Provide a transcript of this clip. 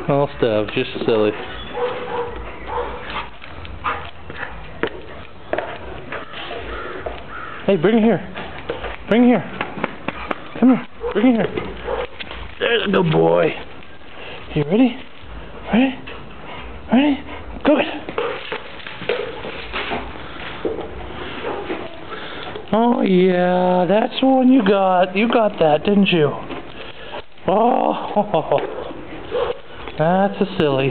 All stuff, just silly. Hey, bring it here. Bring it here. Come here. Bring it here. There's a good boy. You ready? Ready? Ready? Good. Oh yeah, that's the one you got. You got that, didn't you? Oh, that's a silly.